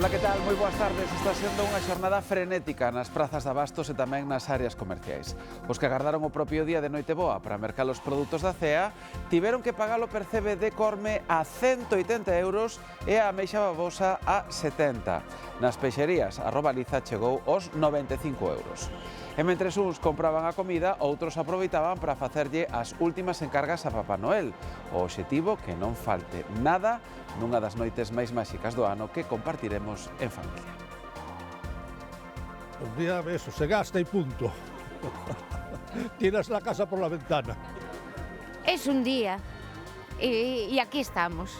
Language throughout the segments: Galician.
Ola, que tal? Moi boas tardes. Está sendo unha xornada frenética nas prazas de abastos e tamén nas áreas comerciais. Os que agardaron o propio día de Noiteboa para mercar os produtos da cea tiveron que pagar o percebe de Corme a 180 euros e a ameixa babosa a 70. Nas peixerías, a robaliza chegou aos 95 euros. E mentres uns compraban a comida, outros aproveitaban para facerlle as últimas encargas a Papá Noel. O obxectivo que non falte nada nunha das noites máis máxicas do ano que compartiremos en familia. Un día eso, se gasta y punto. Tiras la casa por la ventana. Es un día y aquí estamos.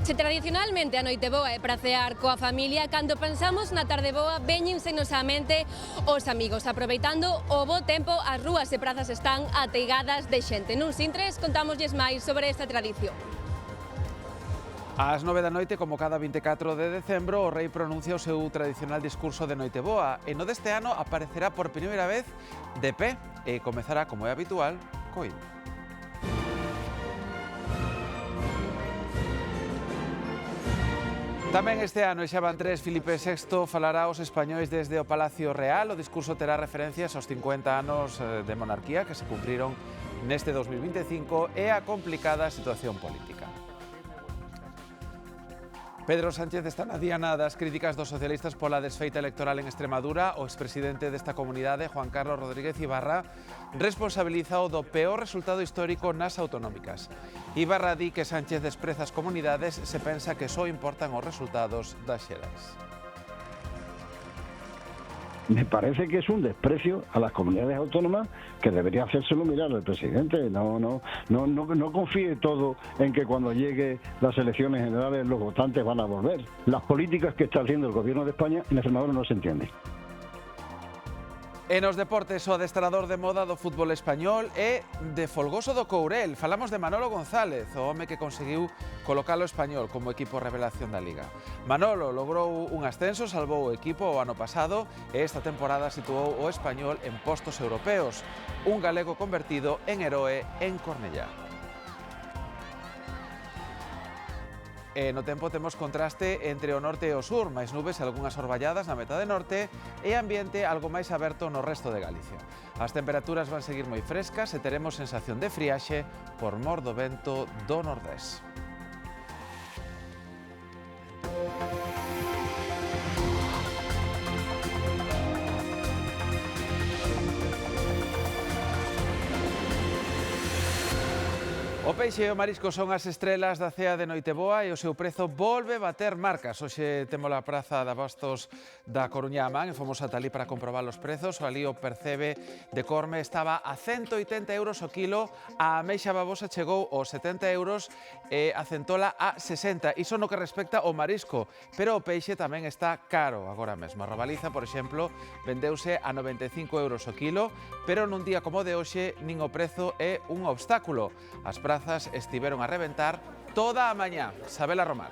Se tradicionalmente a Noiteboa é para cear coa familia, cando pensamos na tarde boa véñensenos á mente os amigos. Aproveitando o bo tempo, as rúas e prazas están ateigadas de xente. Nuns intres contámoslles máis sobre esta tradición. Ás 9 da noite, como cada 24 de decembro, o rei pronuncia o seu tradicional discurso de Noiteboa e no deste ano aparecerá por primeira vez de pé e comezará, como é habitual, co himno. Tamén este ano, e xa van tres, Filipe VI falará aos españois desde o Palacio Real. O discurso terá referencias aos 50 anos de monarquía que se cumpriron neste 2025 e a complicada situación política. Pedro Sánchez está na diana das críticas dos socialistas pola desfeita electoral en Extremadura. O expresidente desta comunidade, Juan Carlos Rodríguez Ibarra, responsabiliza o do peor resultado histórico nas autonómicas. Ibarra di que Sánchez despreza as comunidades se pensa que só importan os resultados das xerais. Me parece que es un desprecio a las comunidades autónomas que debería hacérselo mirar al presidente. No confíe todo en que cuando llegue las elecciones generales los votantes van a volver. Las políticas que está haciendo el gobierno de España en Extremadura no se entienden. E nos deportes, o adestrador de moda do fútbol español é de Folgoso do Courel. Falamos de Manolo González, o home que conseguiu colocalo español como equipo revelación da Liga. Manolo logrou un ascenso, salvou o equipo o ano pasado e esta temporada situou o español en postos europeos. Un galego convertido en heroe en Cornellá. E no tempo temos contraste entre o norte e o sur, máis nubes e algunhas orballadas na metade norte e ambiente algo máis aberto no resto de Galicia. As temperaturas van seguir moi frescas e teremos sensación de friaxe por mor do vento do nordés. O peixe e o marisco son as estrelas da cea de Noiteboa e o seu prezo volve bater marcas. Hoxe temos a praza de abastos da Coruña a man e fomos ata ali para comprobar os prezos. Ali o percebe de Corme estaba a 180 euros o kilo, a ameixa babosa chegou aos 70 euros e a centola a 60. Iso no que respecta ao marisco, pero o peixe tamén está caro agora mesmo. A robaliza, por exemplo, vendeuse a 95 euros o kilo, pero nun día como de hoxe nin o prezo é un obstáculo. As prazas estiveron a reventar toda a mañá. Sabela Romar.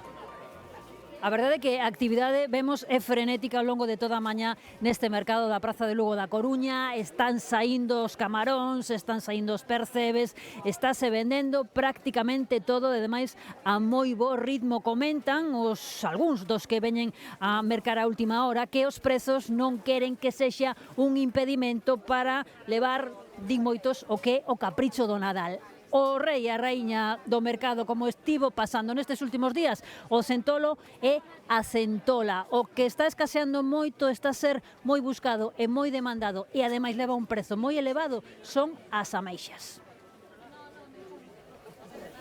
A verdade é que a actividade vemos é frenética ao longo de toda a mañá neste mercado da Praza de Lugo da Coruña. Están saindo os camaróns, están saindo os percebes, estáse vendendo prácticamente todo, e demais a moi bo ritmo. Comentan algúns dos que veñen a mercar a última hora que os prezos non queren que sexa un impedimento para levar, din moitos, o que é o capricho do Nadal. O rei e a raíña do mercado, como estivo pasando nestes últimos días, o centolo e a centola. O que está escaseando moito, está a ser moi buscado e moi demandado e ademais leva un prezo moi elevado, son as ameixas.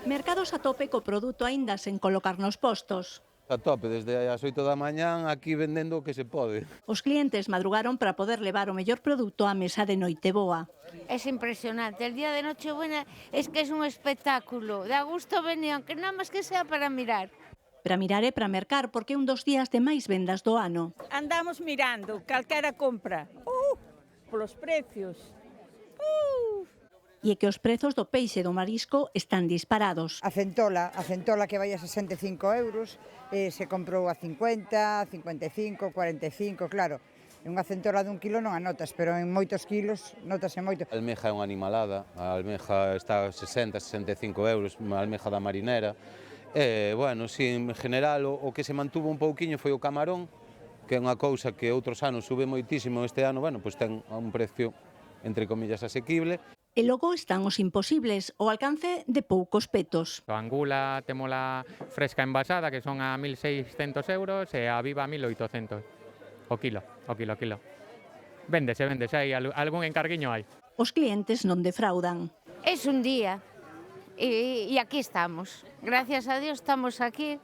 Mercados a tope co produto aínda sen colocar nos postos. A tope, desde as 8 da mañán aquí vendendo o que se pode. Os clientes madrugaron para poder levar o mellor produto á mesa de Noiteboa. Es impresionante. El día de Nochebuena es que es un espectáculo. Da gusto venir, aunque nada más que sea para mirar. Para mirar e para mercar, porque é un dos días de máis vendas do ano. Andamos mirando calquera compra. Polos precios. E é que os prezos do peixe e do marisco están disparados. A centola que vai a 65 euros, se comprou a 50, 55, 45, claro. Unha centola dun kilo non a notas, pero en moitos kilos notase moito. A almeja é unha animalada, a almeja está a 60, 65 euros, a almeja da marinera, Bueno, si en general o que se mantuvo un pouquiño foi o camarón, que é unha cousa que outros anos sube moitísimo, este ano, bueno, pois ten a un precio, entre comillas, asequible. E logo están os imposibles, ao alcance de poucos petos. A angula témola fresca envasada, que son a 1.600 euros, e a viva a 1.800 o kilo. Véndese, hai algún encarguiño hai. Os clientes non defraudan. Es un día y aquí estamos. Gracias a Dios estamos aquí.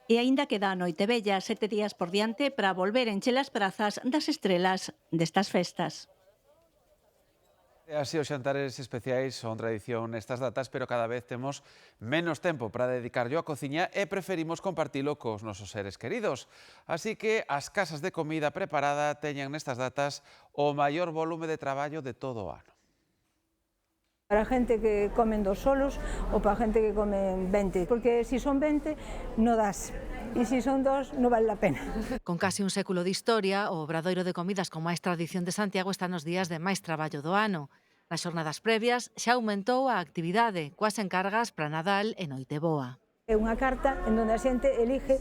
E aínda queda a noite bella, 7 días por diante para volver encher as prazas das estrelas destas festas. Así os xantares especiais son tradición nestas datas, pero cada vez temos menos tempo para dedicarlo á cociña e preferimos compartilo cos nosos seres queridos. Así que as casas de comida preparada teñen nestas datas o maior volume de traballo de todo o ano. Para a gente que comen 2 solos ou para a gente que comen 20, porque si son 20 no das. E se son 2, non vale a pena. Con casi un século de historia, o Obradoiro de Comidas con máis tradición de Santiago está nos días de máis traballo do ano. Nas xornadas previas xa aumentou a actividade, coas encargas para Nadal e Noiteboa. É unha carta en donde a xente elige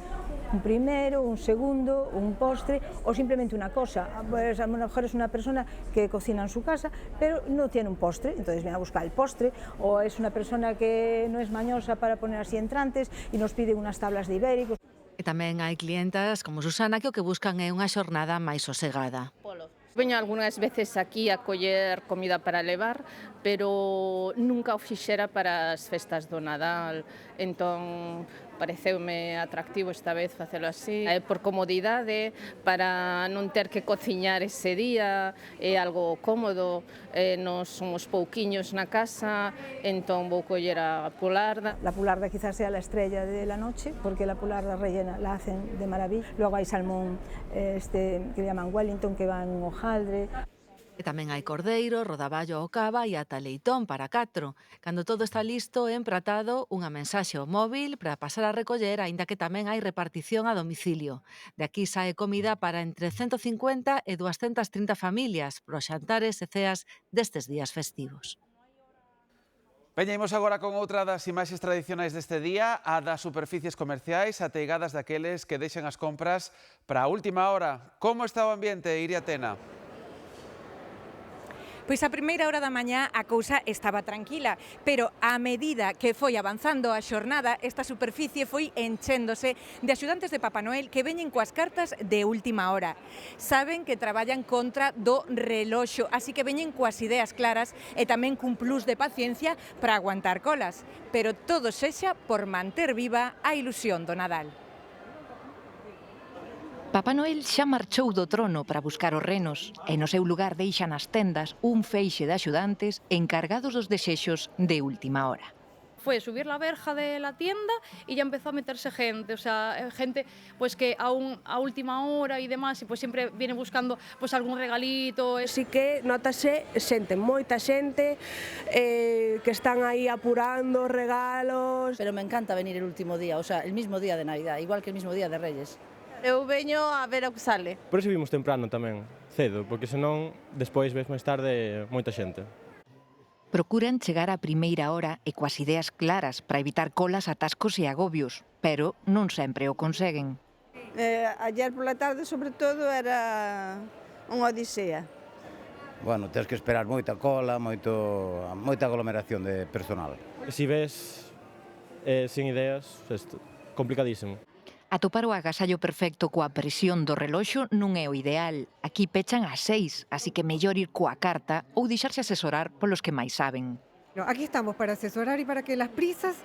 un primeiro, un segundo, un postre ou simplemente unha cosa. Pues a lo mejor es una persona que cocina en su casa, pero no tiene un postre, entonces viene a buscar el postre, o es una persona que no es mañosa para poner así entrantes y nos pide unas tablas de ibéricos. E tamén hai clientas como Susana que o que buscan é unha xornada máis sosegada. Veño algunhas veces aquí a coller comida para levar, pero nunca o fixera para as festas do Nadal, entón pareceume atractivo esta vez facelo así, por comodidade, para non ter que cociñar ese día, é algo cómodo, nos somos pouquiños na casa, entón vou coller a pularda. La pularda quizás sea la estrella de la noche, porque la pularda rellena la hacen de maravilla. Luego hay salmón que llaman Wellington, que va en un hojaldre. E tamén hai cordeiro, rodaballo ao cava e ata leitón para 4. Cando todo está listo, é empratado unha mensaxe ao móvil para pasar a recoller, aínda que tamén hai repartición a domicilio. De aquí sae comida para entre 150 e 230 familias pros xantares e ceas destes días festivos. Veñemos agora con outra das imaxes tradicionais deste día, a das superficies comerciais ateigadas daqueles que deixan as compras para a última hora. Como está o ambiente, Iria Tena? Pois a primeira hora da mañá a cousa estaba tranquila, pero a medida que foi avanzando a xornada, esta superficie foi enchéndose de axudantes de Papá Noel que veñen coas cartas de última hora. Saben que traballan contra do reloxo, así que veñen coas ideas claras e tamén cun plus de paciencia para aguantar colas, pero todo sexa por manter viva a ilusión do Nadal. Papá Noel xa marchou do trono para buscar os renos e no seu lugar deixa nas tendas un feixe de axudantes encargados dos desexos de última hora. Fue subir la verja de la tienda y ya empezó a meterse gente, o sea, gente pues que a última hora y demás, y pues siempre viene buscando pues algún regalito. Sí que notase xente, moita xente que están aí apurando regalos. Pero me encanta venir el último día, o sea, el mismo día de Navidad, igual que el mismo día de Reyes. Eu veño a ver o que sale. Por iso vimos temprano tamén, cedo, porque senón despois ves máis tarde moita xente. Procuran chegar á primeira hora e coas ideas claras para evitar colas, atascos e agobios, pero non sempre o conseguen. Ayer pola tarde, sobre todo, era unha odisea. Bueno, tens que esperar moita cola, moita aglomeración de personal. E se ves sin ideas, é complicadísimo. Atopar o agasallo perfecto coa presión do reloxo non é o ideal. Aquí pechan ás 6, así que mellor ir coa carta ou deixarse asesorar polos que máis saben. Aquí estamos para asesorar y para que las prisas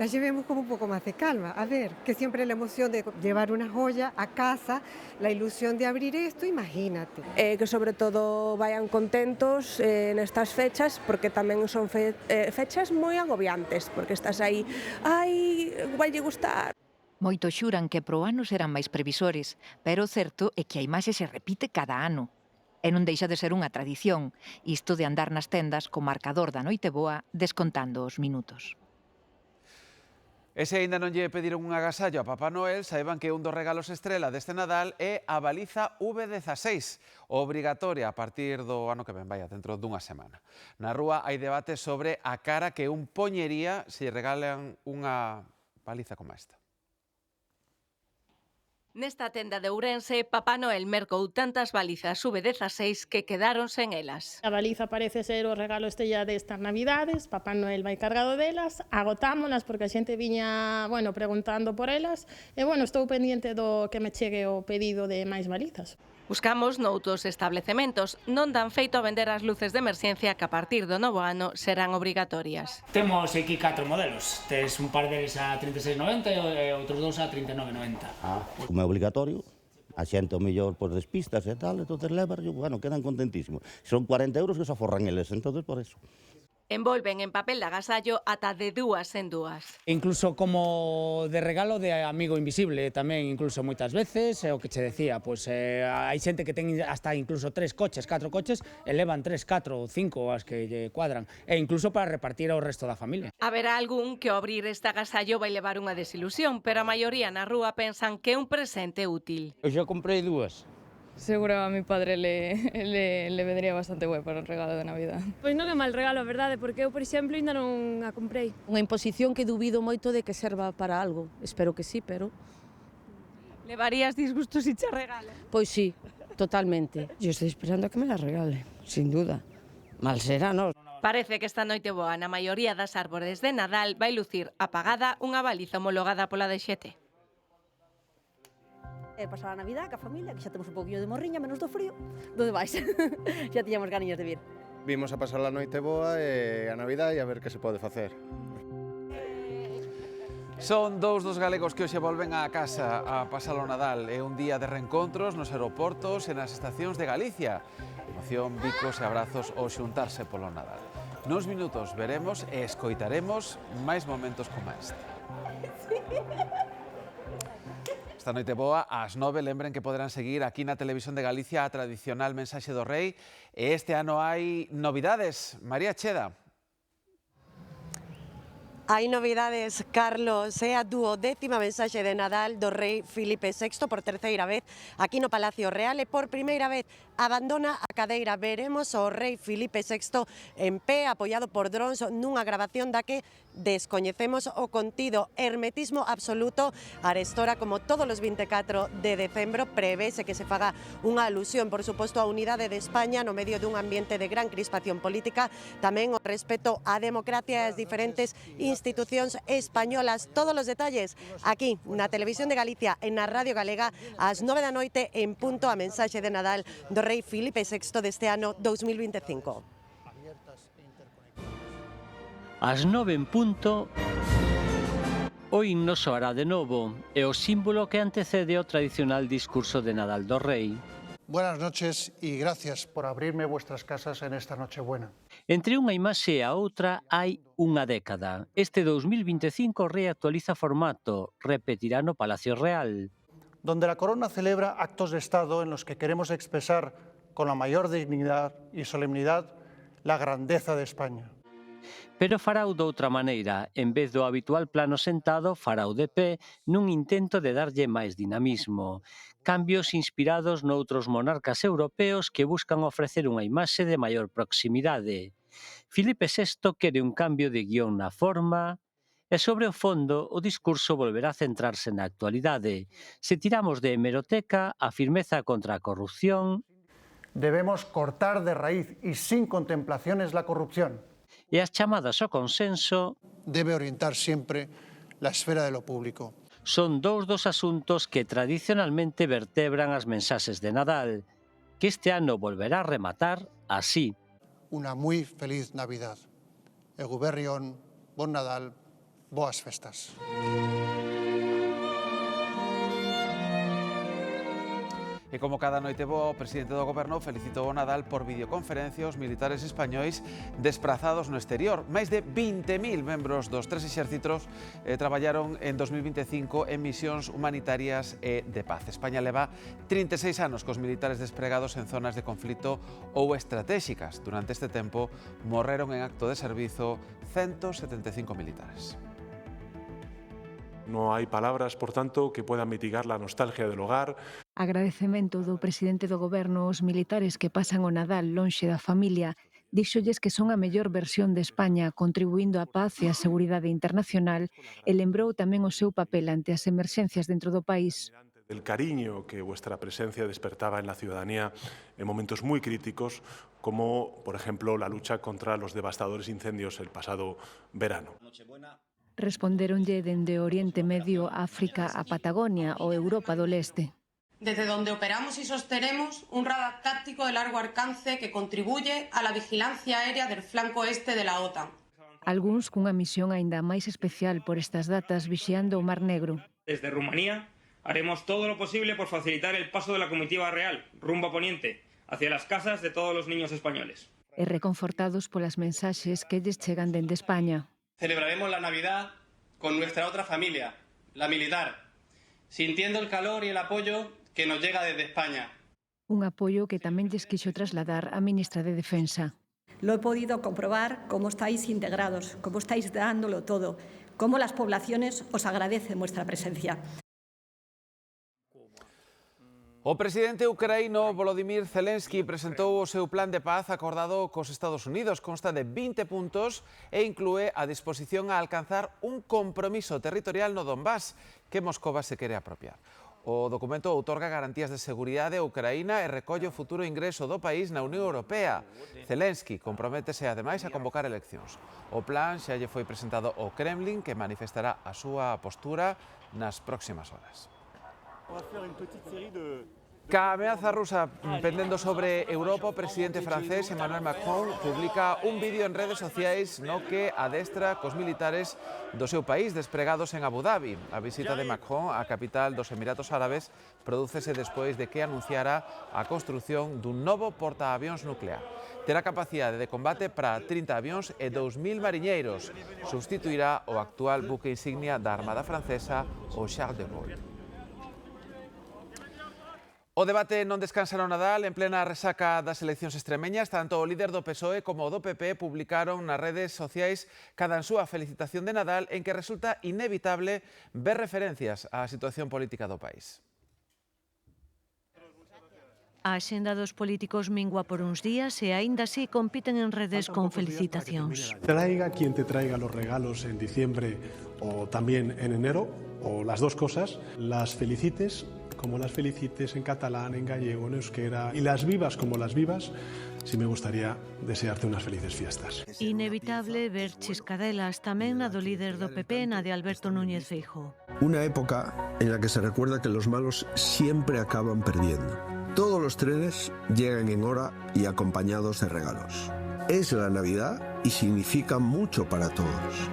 las llevemos como un poco más de calma. A ver, que siempre la emoción de llevar una joya a casa, la ilusión de abrir esto, imagínate. Que sobre todo vayan contentos nestas fechas, porque tamén son fechas moi agobiantes, porque estás aí, ai, igual lle gustar. Moitos xuran que pro ano serán máis previsores, pero o certo é que a imaxe se repite cada ano. E non deixa de ser unha tradición, isto de andar nas tendas co marcador da Noiteboa descontando os minutos. E se aínda non lle pediron un agasallo a Papá Noel, saiban que un dos regalos estrela deste Nadal é a baliza V16, obrigatoria a partir do ano que ven, vaya, dentro dunha semana. Na rúa hai debate sobre a cara que un poñería se regalan unha Baliza como esta. Nesta tenda de Ourense, Papá Noel mercou tantas balizas sub-16 que quedaron sen elas. A baliza parece ser o regalo estrella destas Navidades, Papá Noel vai cargado delas, agotámonas porque a xente viña, preguntando por elas, e, estou pendiente do que me chegue o pedido de máis balizas. Buscamos noutros establecementos, non dan feito a vender as luces de emerxencia que a partir do novo ano serán obrigatorias. Temos aquí 4 modelos, tes un par deles a 36,90 e outros dous a 39,90. Como é obligatorio, a xente o mellor por despistas e tal, entonces levarlo, quedan contentísimos. Son 40 euros que se aforran eles, entonces por eso. Envolven en papel de agasallo ata de 2 en 2. Incluso como de regalo de amigo invisible tamén, incluso moitas veces, o que che decía, hai xente que ten hasta incluso 3 coches, 4 coches, e levan 3, 4 ou 5 as que lle cuadran, e incluso para repartir ao resto da familia. Haberá algún que ao abrir este agasallo vai levar unha desilusión, pero a maioría na rúa pensan que é un presente útil. Eu xa comprei 2. Seguro a mi padre le vendría bastante guai para un regalo de Navidad. Pois non é mal regalo, a verdade, porque eu, por exemplo, ainda non a comprei. Unha imposición que dubido moito de que serva para algo. Espero que sí, pero... Levarías disgustos si che regala? Pois sí, totalmente. Yo estoy esperando a que me la regale, sin duda. Mal será, non? Parece que esta noite boa na maioría das árbores de Nadal vai lucir apagada unha baliza homologada pola DXT. Pasar a Navidad ca familia, que xa temos un poquinho de morriña, menos do frío. Donde vais? Xa tiñamos ganiñas de vir. Vimos a pasar a noite boa e a Navidad e a ver que se pode facer. Son dous dos galegos que hoxe volven á casa a pasar o Nadal. É un día de reencontros nos aeroportos e nas estacións de Galicia. Emoción, bicos e abrazos ao xuntarse polo Nadal. Nuns minutos veremos e escoitaremos máis momentos como este. Esta noite boa, ás 9, lembren que poderán seguir aquí na Televisión de Galicia a tradicional mensaxe do Rei. E este ano hai novidades. María Cheda. Hai novidades, Carlos, é a 12ª mensaxe de Nadal do rei Filipe VI por terceira vez aquí no Palacio Real e por primeira vez abandona a cadeira. Veremos o rei Filipe VI en pé, apoiado por drons nunha grabación da que descoñecemos o contido. Hermetismo absoluto. Arestora, como todos os 24 de decembro, prevese que se faga unha alusión, por suposto, á unidade de España no medio dun ambiente de gran crispación política, tamén o respeto á democracia e as diferentes institucións españolas. Todos os detalles aquí na Televisión de Galicia e na Radio Galega ás 9 da noite en punto a mensaxe de Nadal do rei Filipe VI deste ano 2025. Ás 9 en punto, o himno soará de novo, é o símbolo que antecede o tradicional discurso de Nadal do Rei. Buenas noches y gracias por abrirme vuestras casas en esta Nochebuena. Entre unha imaxe e a outra hai unha década. Este 2025 o Rei actualiza formato, repetirá no Palacio Real. Donde la corona celebra actos de Estado en los que queremos expresar con la mayor dignidad y solemnidad la grandeza de España. Pero farao doutra maneira, en vez do habitual plano sentado, farao de pé nun intento de darlle máis dinamismo. Cambios inspirados noutros monarcas europeos que buscan ofrecer unha imaxe de maior proximidade. Filipe VI quere un cambio de guión na forma e sobre o fondo o discurso volverá a centrarse na actualidade. Se tiramos de hemeroteca, a firmeza contra a corrupción. Debemos cortar de raíz y sin contemplaciones la corrupción. E as chamadas ao consenso debe orientar sempre la esfera de lo público. Son dous dos asuntos que tradicionalmente vertebran as mensaxes de Nadal, que este ano volverá a rematar así. Una moi feliz Navidad. Eguberrión, bon Nadal, boas festas. E como cada noite boa, o presidente do Goberno felicitou o Nadal por videoconferencia os militares españois desprazados no exterior. Máis de 20.000 membros dos tres exércitos traballaron en 2025 en misións humanitarias e de paz. España leva 36 anos cos militares despregados en zonas de conflito ou estratégicas. Durante este tempo morreron en acto de servizo 175 militares. No hai palabras, por tanto, que puedan mitigar la nostalgia del hogar. Agradecemento do presidente do Goberno aos militares que pasan o Nadal lonxe da familia Díxolles que son a mellor versión de España, contribuindo á paz e á seguridade internacional, e lembrou tamén o seu papel ante as emerxencias dentro do país. Del cariño que vuestra presencia despertaba en la ciudadanía en momentos muy críticos, como, por ejemplo, la lucha contra los devastadores incendios el pasado verano. Respondéronlle dende Oriente Medio, África a Patagonia ou Europa do Leste. Desde donde operamos y sostenemos un radar táctico de largo alcance que contribuye a la vigilancia aérea del flanco este de la OTAN. Algúns cunha misión aínda máis especial por estas datas vixiando o Mar Negro. Desde Rumanía haremos todo lo posible por facilitar el paso de la comitiva real rumbo a Poniente, hacia las casas de todos los niños españoles. E reconfortados polas mensaxes que lles chegan dende España. Celebraremos la Navidad con nuestra otra familia, la militar, sintiendo el calor y el apoyo que nos llega desde España. Un apoio que tamén lles quixo trasladar a ministra de Defensa. Lo he podido comprobar cómo estáis integrados, cómo estáis dándolo todo, cómo las poblaciones os agradecen vuestra presencia. O presidente ucraíno Volodymyr Zelensky presentou o seu plan de paz acordado cos Estados Unidos. Consta de 20 puntos e inclúe a disposición a alcanzar un compromiso territorial no Donbass que Moscova se quere apropiar. O documento outorga garantías de seguridade a Ucraína e recolle o futuro ingreso do país na Unión Europea. Zelensky comprométese ademais a convocar eleccións. O plan xa lle foi presentado ao Kremlin, que manifestará a súa postura nas próximas horas. Ca ameaza rusa pendendo sobre Europa, o presidente francés Emmanuel Macron publica un vídeo en redes sociais no que adestra cos militares do seu país despregados en Abu Dhabi. A visita de Macron á capital dos Emiratos Árabes prodúcese despois de que anunciara a construción dun novo portaavións nuclear. Terá capacidade de combate para 30 avións e 2.000 mariñeiros. Substituirá o actual buque insignia da Armada Francesa, o Charles de Gaulle. O debate non descansa no Nadal. En plena resaca das eleccións extremeñas, tanto o líder do PSOE como o do PP publicaron nas redes sociais cada súa felicitación de Nadal, en que resulta inevitable ver referencias á situación política do país. A axenda dos políticos mingua por uns días e aínda así compiten en redes con felicitacións. Traiga quien te traiga los regalos en diciembre o también en enero, o las dos cosas, las felicites como las felicites en catalán, en gallego, en euskera, y las vivas como las vivas, sí me gustaría desearte unas felices fiestas. Inevitable ver chiscadelas tamén na do líder do PP, na de Alberto Núñez Feijóo. Una época en la que se recuerda que los malos siempre acaban perdiendo. Todos los trenes llegan en hora y acompañados de regalos. Es la Navidad y significa mucho para todos.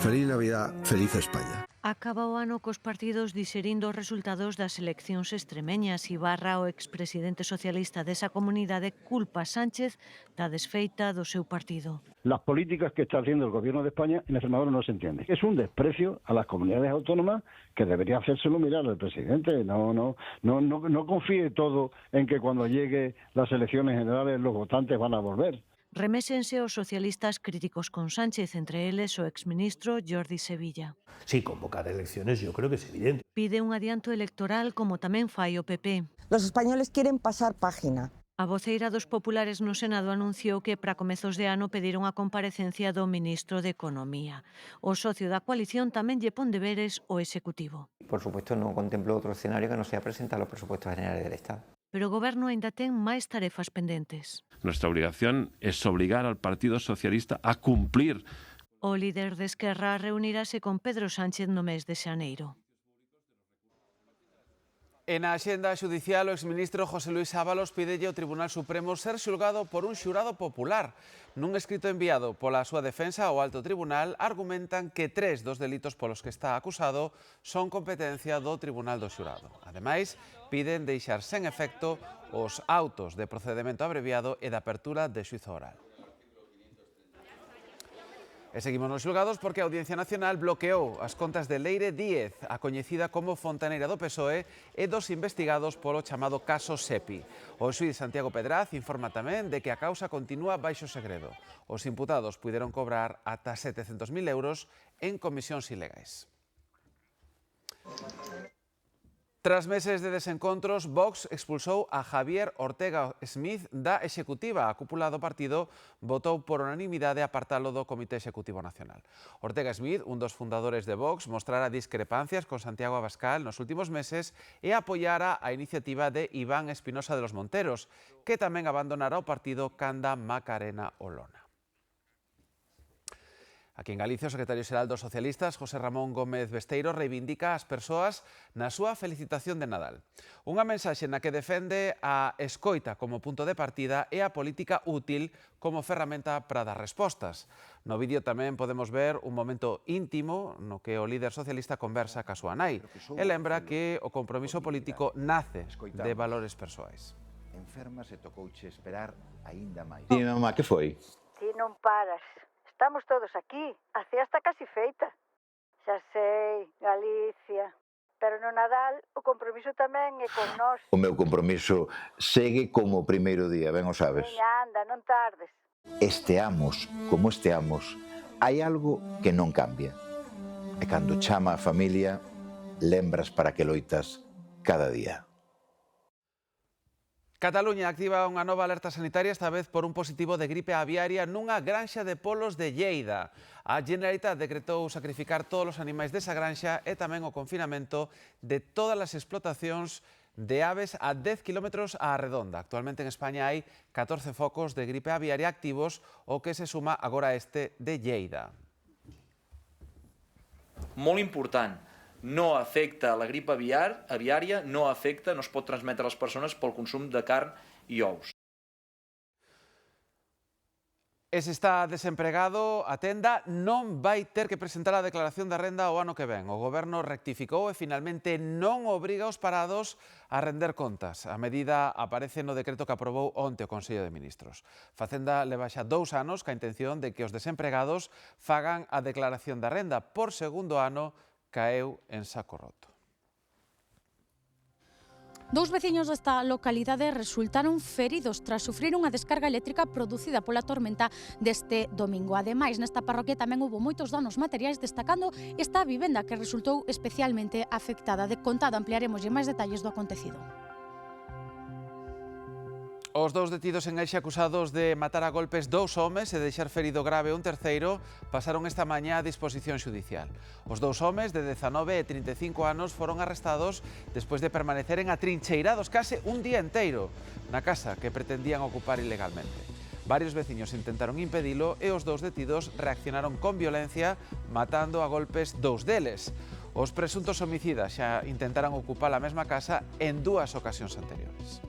Feliz Navidad, feliz España. Acaba o ano cos partidos diserindo os resultados das eleccións extremeñas. Ibarra, o expresidente socialista desa comunidade, culpa a Sánchez da desfeita do seu partido. Las políticas que está haciendo el gobierno de España en Extremadura no se entiende. Es un desprecio a las comunidades autónomas que debería hacérselo mirar al presidente. No confíe todo en que cuando llegue las elecciones generales los votantes van a volver. Remésense os socialistas críticos con Sánchez, entre eles o exministro Jordi Sevilla. Sí, convocar elecciones yo creo que es evidente. Pide un adianto electoral como tamén fai o PP. Los españoles quieren pasar página. A voceira dos populares no Senado anunciou que para comezos de ano pediron a comparecencia do ministro de Economía. O socio da coalición tamén lle pon deberes o Executivo. Por supuesto, no contemplo outro escenario que non sea presentar los presupuestos generales del Estado. Pero o Goberno aínda ten máis tarefas pendentes. Nuestra obligación es obligar al Partido Socialista a cumplir. O líder de Esquerra reunirase con Pedro Sánchez no mes de xaneiro. En a axenda xudicial, o exministro José Luis Ábalos pídelle ao Tribunal Supremo ser xulgado por un xurado popular. Nun escrito enviado pola súa defensa ao Alto Tribunal, argumentan que 3 dos delitos polos que está acusado son competencia do Tribunal do Xurado. Ademais, piden deixar sen efecto os autos de procedemento abreviado e de apertura de xuízo oral. E seguimos nos xulgados porque a Audiencia Nacional bloqueou as contas de Leire Díez, a coñecida como fontaneira do PSOE, e dos investigados polo chamado caso SEPI. O xuíz Santiago Pedraz informa tamén de que a causa continúa baixo segredo. Os imputados puideron cobrar ata 700.000 euros en comisións ilegais. Tras meses de desencontros, Vox expulsou a Javier Ortega Smith da Executiva. A cúpula do partido votou por unanimidade apartalo do Comité Executivo Nacional. Ortega Smith, un dos fundadores de Vox, mostrara discrepancias con Santiago Abascal nos últimos meses e apoiara a iniciativa de Iván Espinosa de los Monteros, que tamén abandonara o partido canda Macarena Olona. Aquí en Galicia, o secretario xeral dos socialistas, José Ramón Gómez Besteiro, reivindica as persoas na súa felicitación de Nadal. Unha mensaxe na que defende a escoita como punto de partida e a política útil como ferramenta para dar respostas. No vídeo tamén podemos ver un momento íntimo no que o líder socialista conversa ca súa nai e lembra que o compromiso político nace de valores persoais. Enferma se tocouche esperar aínda máis. Dime, mamá, que foi? Ti non paras. Estamos todos aquí, a cea está casi feita. Xa sei, Galicia, pero no Nadal o compromiso tamén é con nós. O meu compromiso segue como o primeiro día, ben o sabes. Veña, anda, non tardes. Esteamos como esteamos, hai algo que non cambia. E cando chama a familia, lembras para que loitas cada día. Cataluña activa unha nova alerta sanitaria, esta vez por un positivo de gripe aviaria nunha granxa de polos de Lleida. A Generalitat decretou sacrificar todos os animais desa granxa e tamén o confinamento de todas as explotacións de aves a 10 km á redonda. Actualmente en España hai 14 focos de gripe aviaria activos, o que se suma agora este de Lleida. Molt important. No afecta la gripe aviària, no afecta, no es pot transmetre a les persones pel consum de carn i ous. E se está desempregado, a tenda non vai ter que presentar a declaración de renda o ano que ven. O Goberno rectificou e finalmente non obriga os parados a render contas. A medida aparece no decreto que aprobou onte o Consello de Ministros. Facenda leva xa 2 anos ca intención de que os desempregados fagan a declaración de renda. Por segundo ano, caeu en saco roto. Dous veciños desta localidade resultaron feridos tras sufrir unha descarga eléctrica producida pola tormenta deste domingo. Ademais, nesta parroquia tamén houbo moitos danos materiais, destacando esta vivenda que resultou especialmente afectada. De contado, ampliaremos máis detalles do acontecido. Os dous detidos en Elxe acusados de matar a golpes 2 homes e deixar ferido grave un terceiro pasaron esta mañá a disposición xudicial. Os 2 homes de 19 e 35 anos foron arrestados despois de permaneceren atrincheirados case un día enteiro na casa que pretendían ocupar ilegalmente. Varios veciños intentaron impedilo e os dous detidos reaccionaron con violencia, matando a golpes 2 deles. Os presuntos homicidas xa intentaran ocupar a mesma casa en 2 ocasións anteriores.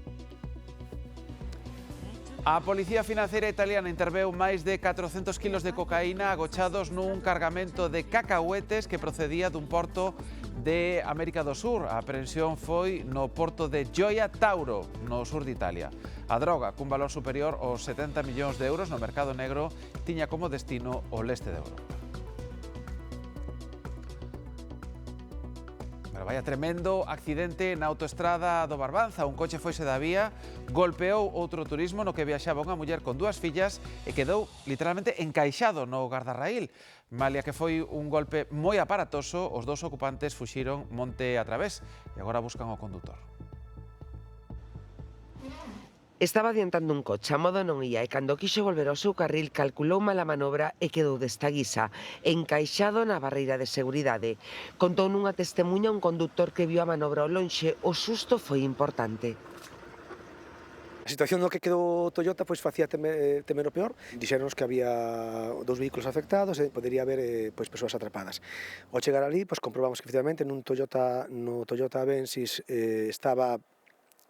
A Policía Financeira Italiana interveu máis de 400 kilos de cocaína agochados nun cargamento de cacahuetes que procedía dun porto de América do Sur. A aprehensión foi no porto de Gioia Tauro, no sur de Italia. A droga, cun valor superior aos 70 millóns de euros no mercado negro, tiña como destino o leste de Europa. Pero vaya tremendo accidente na autoestrada do Barbanza. Un coche foise da vía, golpeou outro turismo no que viaxaba unha muller con 2 fillas e quedou literalmente encaixado no gardarraíl. Malia que foi un golpe moi aparatoso, os 2 ocupantes fuxiron monte a través e agora buscan o condutor. Estaba adiantando un coche, a modo non ía, e cando quixo volver ao seu carril calculou mal a manobra e quedou desta guisa, encaixado na barreira de seguridade. Contou nunha testemunha un conductor que viu a manobra ao lonxe, o susto foi importante. A situación no que quedou Toyota pois facía temer o peor. Dixéronos que había 2 vehículos afectados e podería haber pois persoas atrapadas. Ao chegar ali, pois comprobamos que efectivamente no Toyota Avensis estaba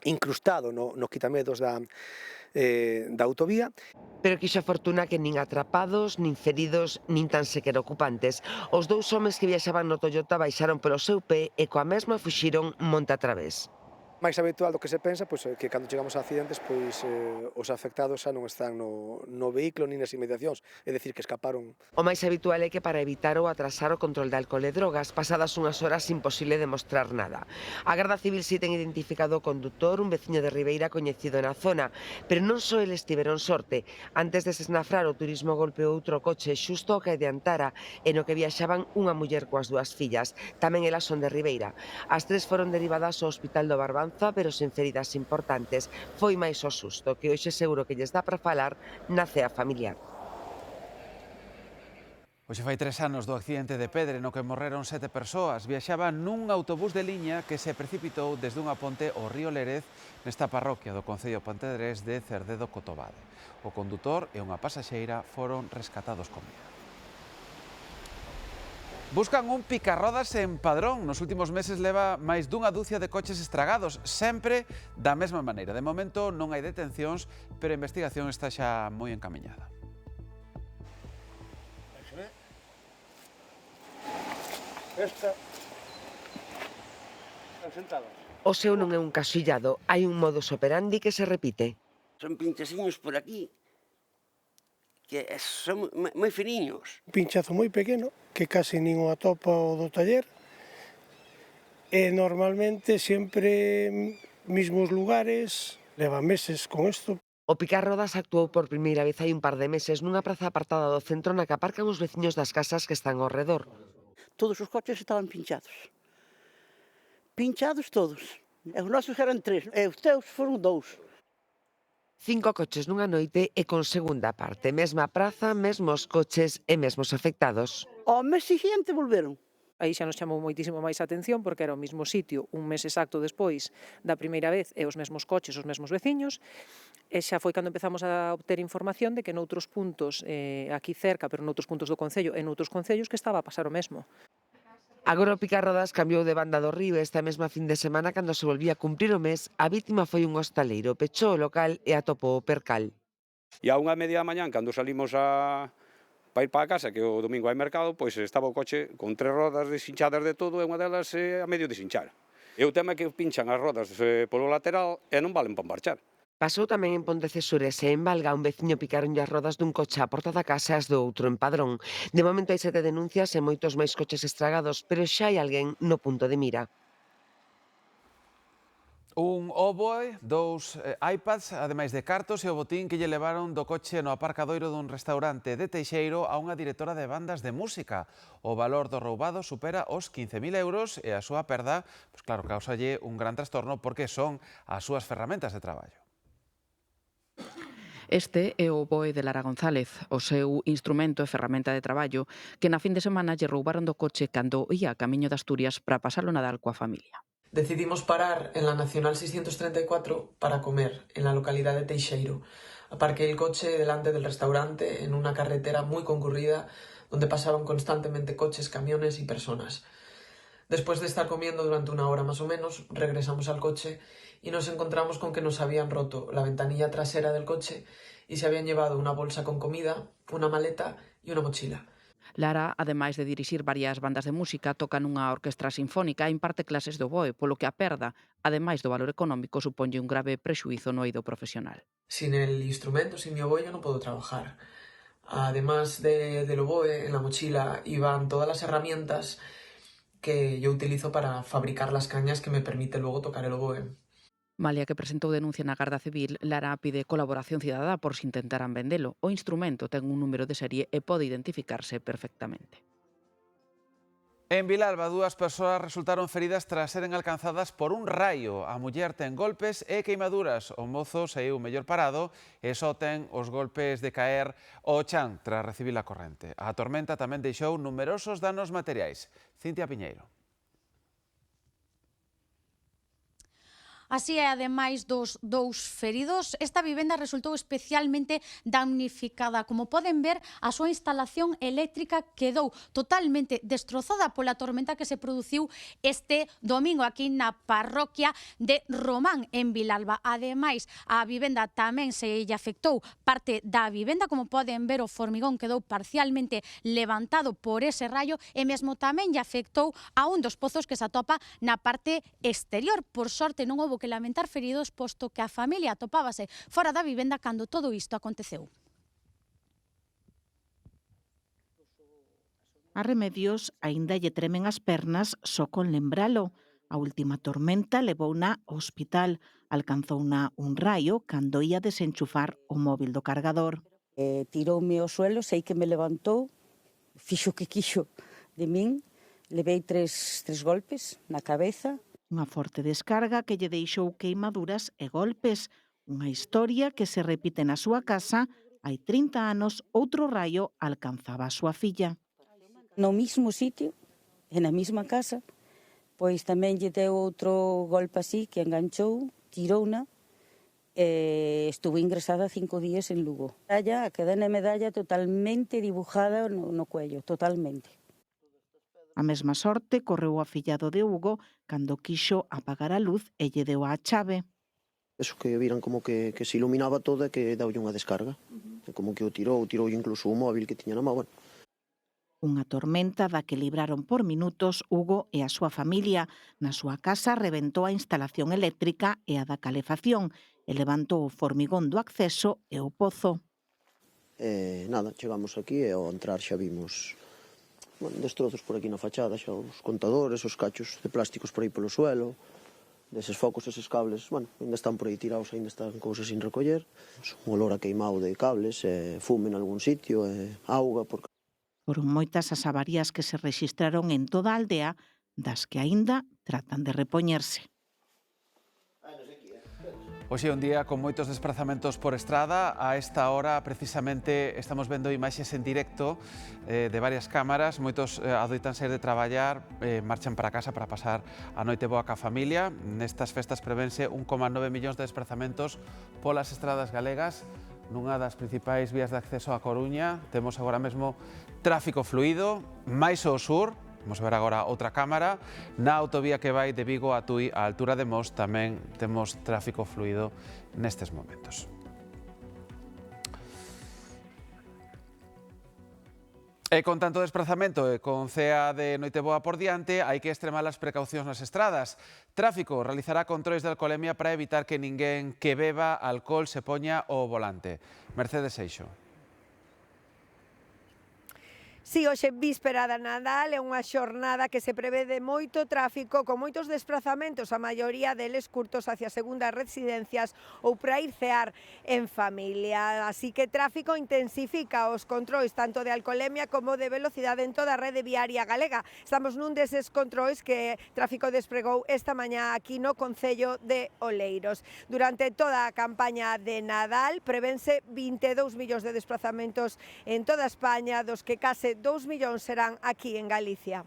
incrustado no quitamedos da autovía. Pero quixo a fortuna que nin atrapados, nin feridos, nin tan sequera ocupantes. Os 2 homes que viaxaban no Toyota baixaron polo seu pé e coa mesma fuxiron monte a través. máis habitual do que se pensa, pois, que cando chegamos a accidentes, pois, os afectados xa non están no vehículo nin nas inmediacións, é dicir, que escaparon. O máis habitual é que para evitar ou atrasar o control de alcohol e drogas, pasadas unhas horas imposible demostrar nada. A Garda Civil si ten identificado o condutor, un veciño de Ribeira coñecido na zona, pero non só eles tiveron sorte. Antes de se esnafrar, o turismo golpeou outro coche xusto ao que adiantara e no que viaxaban unha muller coas dúas fillas. Tamén elas son de Ribeira. As tres foron derivadas ao Hospital do Barbanza, pero sen feridas importantes. Foi máis o susto, que hoxe seguro que lles dá para falar na cea familiar. Hoxe fai 3 anos do accidente de Pedre no que morreron 7 persoas. Viaxaban nun autobús de liña que se precipitou desde unha ponte ao río Lérez nesta parroquia do concello pontevedrés de Cerdedo Cotobade. O condutor e unha pasaxeira foron rescatados con vida. Buscan un picarrodas en Padrón. Nos últimos meses leva máis dunha dúcia de coches estragados, sempre da mesma maneira. De momento non hai detencións, pero a investigación está xa moi encamiñada. O seu non é un casillado, hai un modus operandi que se repite. Son pinchaciños por aquí, que son moi finiños. Un pinchazo moi pequeno, que casi nin o atopa o do taller, e normalmente sempre mismos lugares, leva meses con isto. O picarrodas actuou por primeira vez hai un par de meses nunha praza apartada do centro na que aparcan os veciños das casas que están ao redor. Todos os coches estaban pinchados. Pinchados todos. E os nosos eran 3, e os teus foron 2. 5 coches nunha noite e con segunda parte. Mesma praza, mesmos coches e mesmos afectados. Ao mes siguiente volveron. Aí xa nos chamou moitísimo máis a atención porque era o mesmo sitio un mes exacto despois da primeira vez e os mesmos coches, os mesmos veciños. E xa foi cando empezamos a obter información de que noutros puntos aquí cerca, pero noutros puntos do concello e noutros concellos que estaba a pasar o mesmo. Agora o picarrodas cambiou de banda do río esta mesma fin de semana cando se volvía a cumprir o mes. A vítima foi un hostaleiro, pechou o local e atopou o percal. E a 1:30 da mañá, cando salimos para ir para a casa, que o domingo hai mercado, pois estaba o coche con 3 rodas deshinchadas de todo e unha delas a medio deshinchar. E o tema é que pinchan as rodas polo lateral e non valen para marchar. Pasou tamén en Pontecesures e en Valga un veciño picaronlle as rodas dun coche á porta da casa e as do outro en Padrón. De momento hai 7 denuncias e moitos máis coches estragados, pero xa hai alguén no punto de mira. Un oboe, 2 iPads, ademais de cartos e o botín que lle levaron do coche no aparcadoiro dun restaurante de Teixeiro a unha directora de bandas de música. O valor do roubado supera os 15.000 euros e a súa perda, pois claro, causalle un gran trastorno porque son as súas ferramentas de traballo. Este é o oboe de Lara González, o seu instrumento e ferramenta de traballo, que na fin de semana lle roubaron do coche cando ía a camiño de Asturias para pasar o Nadal coa familia. Decidimos parar en la Nacional 634 para comer, en la localidad de Teixeiro. Aparqué el coche delante del restaurante en una carretera muy concurrida donde pasaban constantemente coches, camiones y personas. Después de estar comiendo durante 1 hora más o menos, regresamos al coche y nos encontramos con que nos habían roto la ventanilla trasera del coche y se habían llevado una bolsa con comida, una maleta y una mochila. Lara, ademais de dirixir varias bandas de música, toca nunha orquestra sinfónica e imparte clases de oboe, polo que a perda, ademais do valor económico, suponlle un grave prexuízo no eido profesional. Sin el instrumento, sin mi oboe, yo no puedo trabajar. Además del oboe, en la mochila iban todas las herramientas que yo utilizo para fabricar las cañas que me permite luego tocar el oboe. Malia que presentou denuncia na Garda Civil, Lara pide colaboración cidadá por se intentaran vendelo. O instrumento ten un número de serie e pode identificarse perfectamente. En Vilalba, 2 persoas resultaron feridas tras seren alcanzadas por un raio. A muller ten golpes e queimaduras. O mozo saíu mellor parado e só ten os golpes de caer ao chan tras recibir a corrente. A tormenta tamén deixou numerosos danos materiais. Cintia Piñeiro. Así é, ademais dos 2 feridos, esta vivenda resultou especialmente damnificada. Como poden ver, a súa instalación eléctrica quedou totalmente destrozada pola tormenta que se produciu este domingo aquí na parroquia de Román, en Vilalba. Ademais, a vivenda tamén se lle afectou parte da vivenda. Como poden ver, o formigón quedou parcialmente levantado por ese raio e mesmo tamén lle afectou a un dos pozos que se atopa na parte exterior. Por sorte, non houve houbo que lamentar feridos posto que a familia atopábase fora da vivenda cando todo isto aconteceu. A Remedios aínda lle tremen as pernas só con lembralo. A última tormenta levouna ao hospital, alcanzouna un raio cando ía desenchufar o móvil do cargador. Tiroume ao suelo, sei que me levantou, fixo que quixo de min, levei tres golpes na cabeza. Unha forte descarga que lle deixou queimaduras e golpes. Unha historia que se repite na súa casa. Hai 30 anos, outro raio alcanzaba a súa filla. No mismo sitio, e na mesma casa, pois tamén lle deu outro golpe así que enganchou, tirouna, e estuve ingresada 5 días en Lugo. A cadena de medalla totalmente dibujada no cuello, totalmente. A mesma sorte correu a fillado de Hugo cando quixo apagar a luz e lle deu a chave. Eso que viran como que se iluminaba todo e que daulle unha descarga. Como que o tirou incluso o móvil que tiña na mão. Bueno. Unha tormenta da que libraron por minutos Hugo e a súa familia. Na súa casa rebentou a instalación eléctrica e a da calefacción e levantou o formigón do acceso e o pozo. Nada, chegamos aquí e ao entrar xa vimos destrozos por aquí na fachada, xa os contadores, os cachos de plásticos por aí polo suelo, deses focos, eses cables, ainda están por aí tirados, ainda están cousas sin recoller, un olor a queimado de cables, fume en algún sitio, auga, porque Foron moitas as avarías que se rexistraron en toda a aldea, das que aínda tratan de repoñerse. Hoxe é un día con moitos desplazamentos por estrada. A esta hora, precisamente, estamos vendo imaxes en directo de varias cámaras. Moitos adoitan sair de traballar, marchan para casa para pasar a noite boa ca familia. Nestas festas prevense 1,9 millóns de desplazamentos polas estradas galegas. Nunha das principais vías de acceso a Coruña temos agora mesmo tráfico fluido, máis ao sur. Vamos ver agora outra cámara. Na autovía que vai de Vigo a Tui, á altura de Mos, tamén temos tráfico fluido nestes momentos. E con tanto desplazamento e con cea de Noiteboa por diante, hai que extremar as precaucións nas estradas. Tráfico realizará controis de alcolemia para evitar que ninguén que beba alcohol se poña ao volante. Mercedes Seixo. Si, hoxe víspera da Nadal é unha xornada que se prevé de moito tráfico, con moitos desplazamentos, a maioría deles curtos hacia segundas residencias ou para ir cear en familia. Así que tráfico intensifica os controis tanto de alcolemia como de velocidade en toda a rede viaria galega. Estamos nun deses controis que Tráfico despregou esta mañá aquí no concello de Oleiros. Durante toda a campaña de Nadal prevense 22 millóns de desplazamentos en toda España, dos que case 2 millóns serán aquí en Galicia.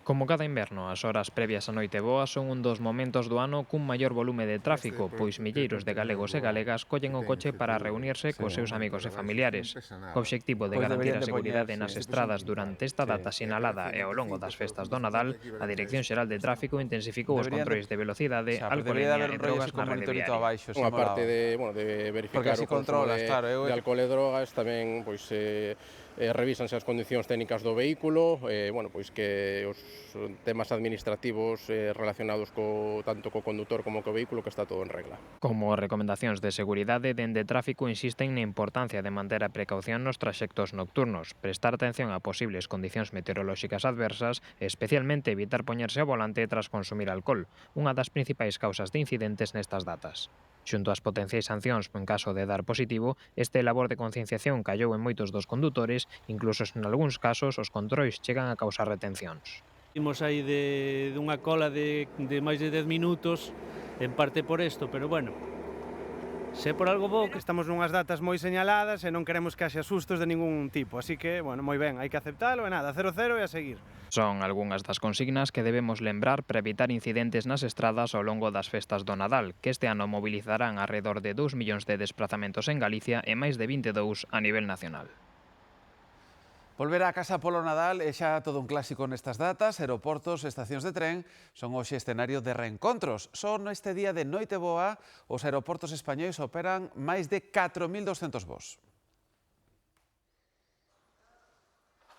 Como cada inverno, as horas previas á Noiteboa son un dos momentos do ano cun maior volume de tráfico, pois milleiros de galegos e galegas collen o coche para reunirse cos seus amigos e familiares. Co obxectivo de garantir a seguridade nas estradas durante esta data sinalada e ao longo das festas do Nadal, a Dirección Xeral de Tráfico intensificou os controis de velocidade, alcolemia e drogas na rede viaria. Unha parte de verificar o consumo de alcohol e drogas, tamén revísanse as condicións técnicas do vehículo, que os temas administrativos relacionados tanto co condutor como co vehículo, que está todo en regla. Como recomendacións de seguridade, dende Tráfico insisten na importancia de manter a precaución nos traxectos nocturnos, prestar atención a posibles condicións meteorolóxicas adversas e especialmente evitar poñerse ao volante tras consumir alcohol, unha das principais causas de incidentes nestas datas. Xunto ás potenciais sancións en caso de dar positivo, este labor de concienciación callou en moitos dos condutores, incluso en algúns casos os controis chegan a causar retencións. Imos aí dunha cola de máis de 10 minutos, en parte por isto, pero bueno, se por algo bo, que estamos nunhas datas moi señaladas e non queremos que haxa sustos de ningún tipo, así que, bueno, moi ben, hai que aceptalo e nada, 0-0 e a seguir. Son algunhas das consignas que debemos lembrar para evitar incidentes nas estradas ao longo das festas do Nadal, que este ano mobilizarán alrededor de 2 millóns de desplazamentos en Galicia e máis de 22 a nivel nacional. Volver á casa polo Nadal é xa todo un clásico nestas datas. Aeroportos e estacións de tren son hoxe escenario de reencontros. Só neste día de Noiteboa, os aeroportos españois operan máis de 4.200 voos.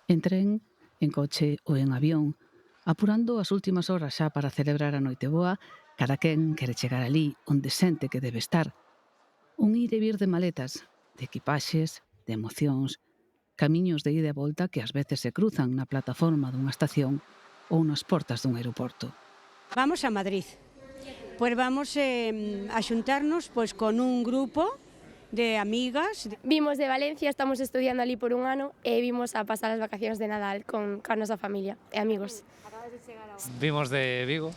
En tren, en coche ou en avión, Apurando as últimas horas xa para celebrar a Noiteboa, cada quen quere chegar alí onde sente que debe estar. Un ir e vir de maletas, de equipaxes, de emocións, camiños de ida e volta que ás veces se cruzan na plataforma dunha estación ou nas portas dun aeroporto. Vamos a Madrid. Pois vamos a xuntarnos con un grupo de amigas. Vimos de Valencia, estamos estudiando ali por un ano e vimos a pasar as vacacións de Nadal con a nosa familia e amigos. Vimos de Vigo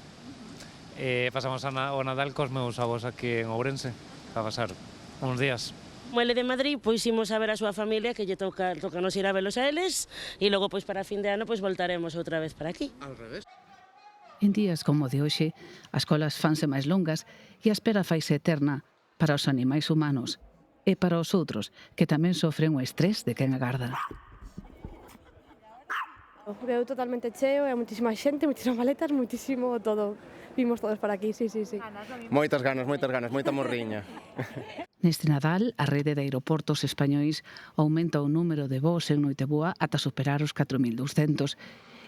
e pasamos o Nadal cos meus avós aquí en Ourense para pasar uns días. Muele de Madrid, pois imos a ver a súa familia, que lle toca nos ir a velos a eles, e logo pois para fin de ano pois voltaremos outra vez para aquí. Al revés. En días como de hoxe, as colas fanse máis longas e a espera faise eterna para os animais humanos e para os outros, que tamén sofren o estrés de quen agarda. Veo totalmente cheo, e moitísima xente, moitísimas maletas, moitísimo todo. Vimos todos para aquí, sí. Moitas ganas, moita morriña. Neste Nadal, a rede de aeroportos españois aumenta o número de voos en Noiteboa ata superar os 4.200.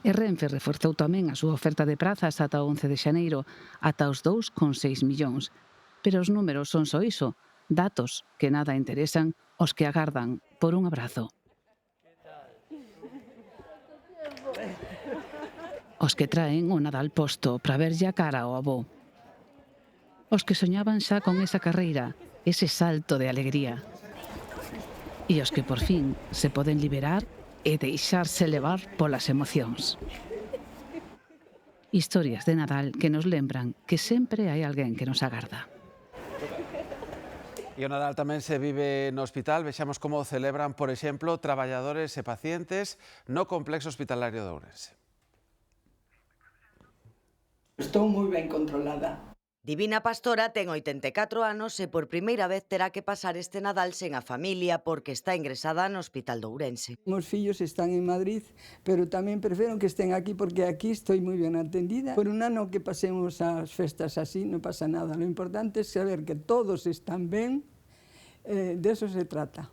E Renfe reforzou tamén a súa oferta de prazas ata o 11 de xaneiro, ata os 2,6 millóns. Pero os números son só iso, datos que nada interesan os que agardan por un abrazo. Os que traen o Nadal posto para verlle a cara ao avó. Os que soñaban xa con esa carreira, ese salto de alegría. E os que por fin se poden liberar e deixarse levar polas emocións. Historias de Nadal que nos lembran que sempre hai alguén que nos agarda. E o Nadal tamén se vive no hospital. Vexamos como o celebran, por exemplo, traballadores e pacientes no complexo hospitalario de Ourense. Estou moi ben controlada. Divina Pastora ten 84 anos e por primeira vez terá que pasar este Nadal sen a familia porque está ingresada no Hospital de Ourense. Os fillos están en Madrid, pero tamén prefiro que estén aquí porque aquí estoy moi ben atendida. Por un ano que pasemos as festas así, non pasa nada. Lo importante é saber que todos están ben, de eso se trata.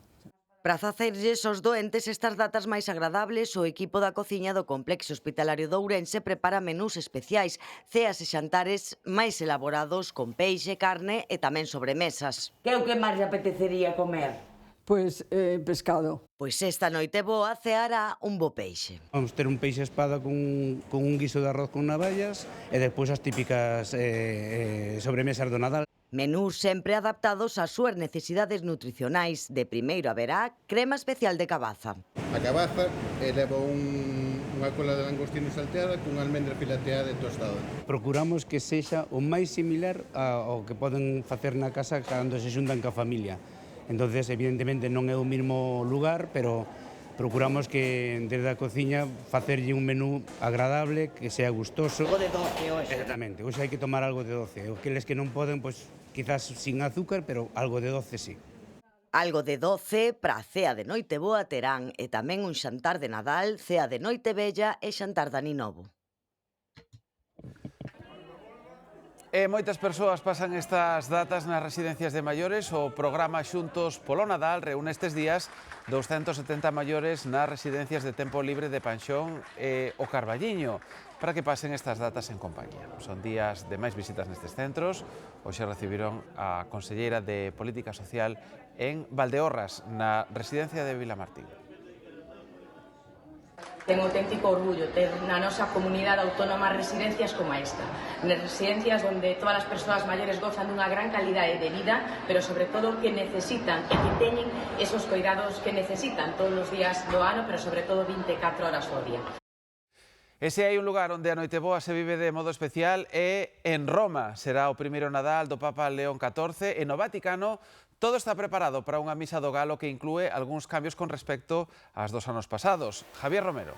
Para facerlles aos doentes estas datas máis agradables, o equipo da cociña do Complexo Hospitalario de Ourense prepara menús especiais, ceas e xantares máis elaborados con peixe, carne e tamén sobremesas. Que é o que máis lle apetecería comer? Pois pescado. Pois esta Noiteboa ceará un bo peixe. Vamos ter un peixe espada con un guiso de arroz con navallas e despois as típicas sobremesas do Nadal. Menús sempre adaptados ás súas necesidades nutricionais. De primeiro haberá crema especial de cabaza. A cabaza leva unha cola de langostino salteada cunha almendra fileteada e tostada. Procuramos que sexa o máis similar ao que poden facer na casa cando se xuntan ca familia. Entonces, evidentemente, non é o mesmo lugar, pero procuramos que desde a cociña facerlle un menú agradable, que sea gustoso. Algo de doce hoxe. Exactamente, hoxe hai que tomar algo de doce. Aqueles que non poden, pois quizás sin azúcar, pero algo de doce sí. Algo de doce para a cea de Noiteboa terán e tamén un xantar de Nadal, cea de Noitevella e xantar de Aninovo. E moitas persoas pasan estas datas nas residencias de maiores. O programa Xuntos polo Nadal reúne estes días 270 maiores nas residencias de tempo libre de Panxón e o Carballiño para que pasen estas datas en compañía. Son días de máis visitas nestes centros. Hoxe recibiron a conselleira de Política Social en Valdeorras, na residencia de Vilamartín. Ten auténtico orgullo ter na nosa comunidade autónoma residencias como esta. Residencias onde todas as persoas maiores gozan dunha gran calidade de vida, pero sobre todo que necesitan e que teñen esos cuidados que necesitan todos os días do ano, pero sobre todo 24 horas ao día. E se hai un lugar onde a Noiteboa se vive de modo especial é en Roma. Será o primeiro Nadal do Papa León XIV e no Vaticano todo está preparado para unha misa do Galo que inclúe algúns cambios con respecto ás dos anos pasados. Javier Romero.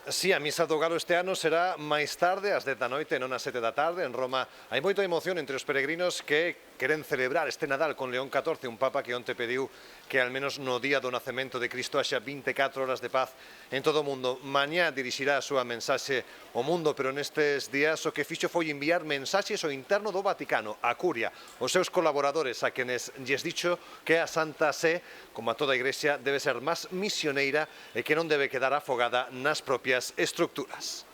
Si, a misa do Galo este ano será máis tarde, ás 10 da noite, non ás 7 da tarde. En Roma hai moita emoción entre os peregrinos que queren celebrar este Nadal con León XIV, un papa que onte pediu que al menos no día do nacemento de Cristo haxa 24 horas de paz en todo o mundo. Mañá dirixirá a súa mensaxe ao mundo, pero nestes días o que fixo foi enviar mensaxes ao interno do Vaticano, a Curia, os seus colaboradores, a quenes lles dicho que a Santa Sé, como a toda a Igrexa, debe ser máis misioneira e que non debe quedar afogada nas propias estructuras.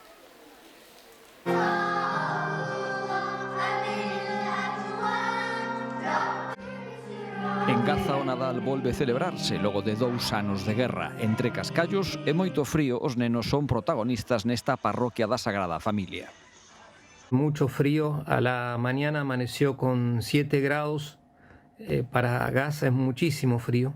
En Gaza o Nadal volve celebrarse logo de 2 anos de guerra. Entre cascallos e moito frío, os nenos son protagonistas nesta parroquia da Sagrada Familia. Mucho frío, a la mañana amaneció con 7 grados, para Gaza es muchísimo frío.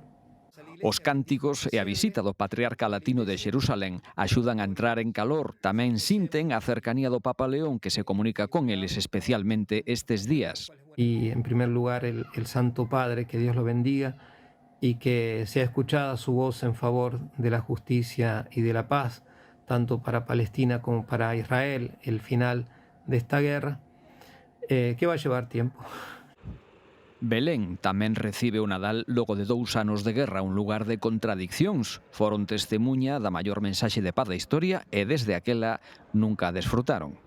Os cánticos e a visita do patriarca latino de Xerusalén axudan a entrar en calor. Tamén sinten a cercanía do Papa León, que se comunica con eles especialmente estes días. Y en primer lugar el Santo Padre, que Dios lo bendiga y que sea escuchada su voz en favor de la justicia y de la paz, tanto para Palestina como para Israel, el final de esta guerra, que va a llevar tiempo. Belén tamén recibe o Nadal logo de 2 anos de guerra, un lugar de contradiccións. Foron testemunha da maior mensaxe de paz da historia e desde aquela nunca a desfrutaron.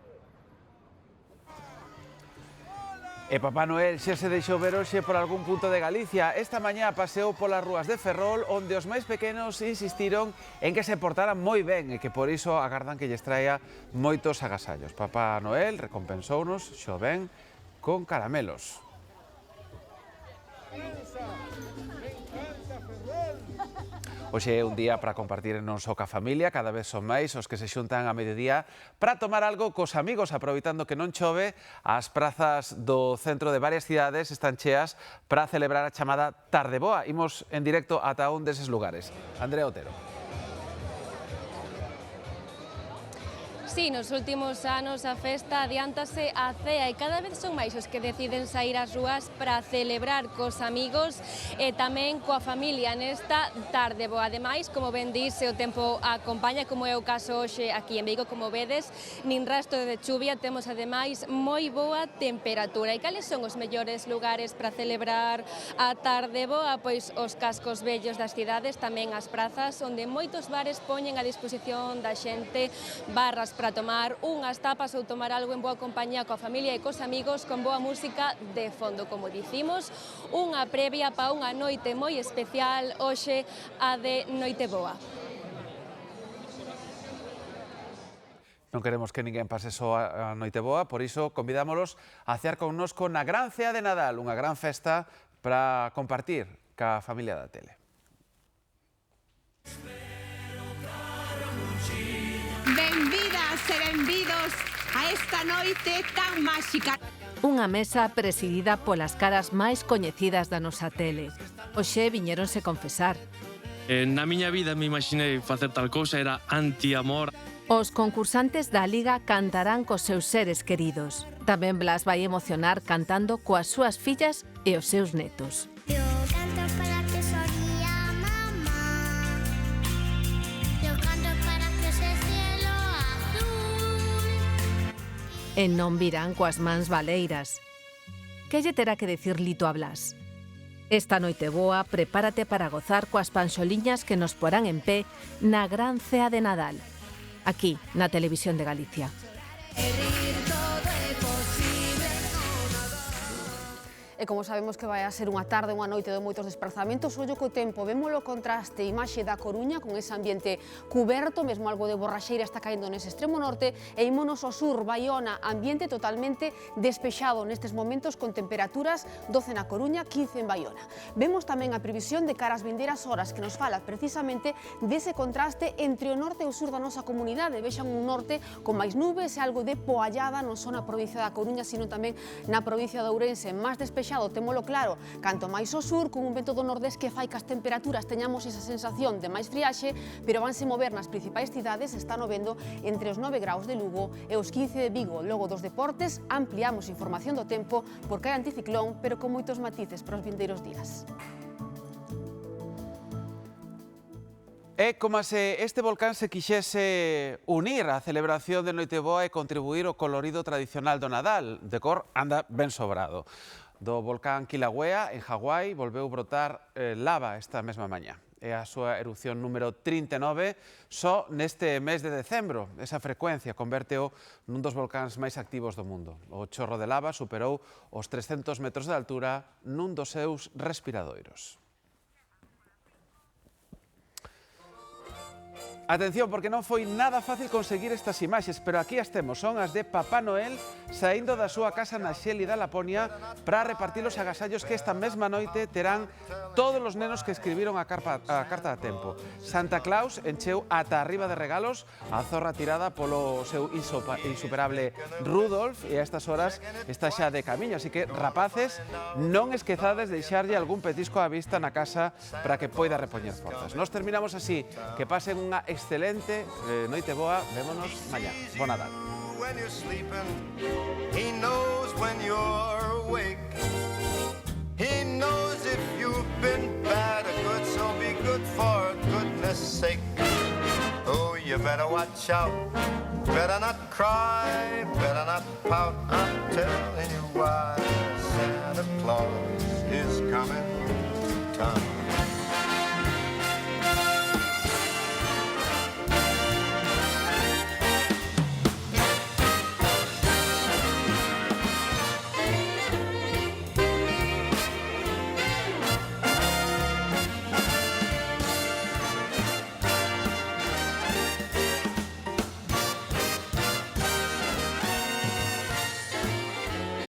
E Papá Noel xa se deixou ver hoxe por algún punto de Galicia. Esta mañá paseou polas rúas de Ferrol, onde os máis pequenos insistiron en que se portaran moi ben e que por iso agardan que lles traia moitos agasallos. Papá Noel recompensounos, xo ben, con caramelos. Hoxe é un día para compartir non só ca familia, cada vez son máis os que se xuntan a mediodía para tomar algo cos amigos, aproveitando que non chove. As prazas do centro de varias cidades están cheas para celebrar a chamada Tarde Boa. Imos en directo ata un deses lugares. Andrea Otero. Sí, nos últimos anos a festa adiántase a cea e cada vez son máis os que deciden sair ás rúas para celebrar cos amigos e tamén coa familia nesta Tarde Boa. Ademais, como ben dise, o tempo acompaña, como é o caso hoxe aquí en Vigo, como vedes, nin rastro de chuvia, temos ademais moi boa temperatura. E cales son os mellores lugares para celebrar a Tarde Boa? Pois os cascos vellos das cidades, tamén as prazas, onde moitos bares poñen a disposición da xente barras para tomar unhas tapas ou tomar algo en boa compañía coa familia e cos amigos, con boa música de fondo. Como dicimos, unha previa para unha noite moi especial hoxe, a de Noite Boa. Non queremos que ninguén pase só a Noite Boa, por iso convidámolos a cear connosco na gran cea de Nadal, unha gran festa para compartir ca familia da tele. Benvidas e benvidos a esta noite tan máxica. Unha mesa presidida polas caras máis coñecidas da nosa tele. Hoxe viñéronse confesar. Na miña vida me imaginei facer tal cousa, era anti-amor. Os concursantes da Liga cantarán cos seus seres queridos. Tamén Blas vai emocionar cantando coas súas fillas e os seus netos. E non virán coas mans baleiras. Que lle terá que decir Lito a Blas? Esta Noite Boa, prepárate para gozar coas panxoliñas que nos porán en pé na gran cea de Nadal, aquí na Televisión de Galicia. E como sabemos que vai a ser unha tarde, unha noite de moitos desprazamentos, ollo co tempo, vémolo contraste, imaxe da Coruña con ese ambiente cuberto, mesmo algo de borraxeira está caendo nese extremo norte, e ímonos ao sur, Baiona, ambiente totalmente despexado nestes momentos con temperaturas 12 na Coruña, 15 en Baiona. Vemos tamén a previsión de cara ás vindeiras horas que nos fala precisamente dese contraste entre o norte e o sur da nosa comunidade. Vexan un norte con máis nubes e algo de poallada non só na provincia da Coruña, sino tamén na provincia de Ourense, máis despexado, témolo claro, canto máis ao sur, con un vento do nordés que fai que as temperaturas teñamos esa sensación de máis friaxe, pero vanse mover nas principais cidades, están vendo entre os 9 graus de Lugo e os 15 de Vigo. Logo dos deportes, ampliamos información do tempo, porque hai anticiclón, pero con moitos matices para os vindeiros días. É como se este volcán se quixese unir á celebración de Noite Boa e contribuir ao colorido tradicional do Nadal. De cor anda ben sobrado. Do volcán Kilauea, en Hawái, volveu brotar lava esta mesma mañá. É a súa erupción número 39 só neste mes de decembro. Esa frecuencia convérteo nun dos volcáns máis activos do mundo. O chorro de lava superou os 300 metros de altura nun dos seus respiradoiros. Atención, porque non foi nada fácil conseguir estas imaxes, pero aquí as temos, son as de Papá Noel saindo da súa casa na xélida Laponia para repartir os agasallos que esta mesma noite terán todos os nenos que escribiron a carta a tempo. Santa Claus encheu ata arriba de regalos a zorra tirada polo seu insuperable Rudolf e a estas horas está xa de camiño, así que, rapaces, non esquezades deixarlle algún petisco á vista na casa para que poida repoñer forzas. Nos terminamos así, que pasen unha excelente noite boa, vémonos mañá. Bon Nadal. When you're sleeping, he knows when you're awake. He knows if you've been bad or good, so be good for goodness sake. Oh, you better watch out, better not cry, better not pout. I'm telling you why Santa Claus is coming to town.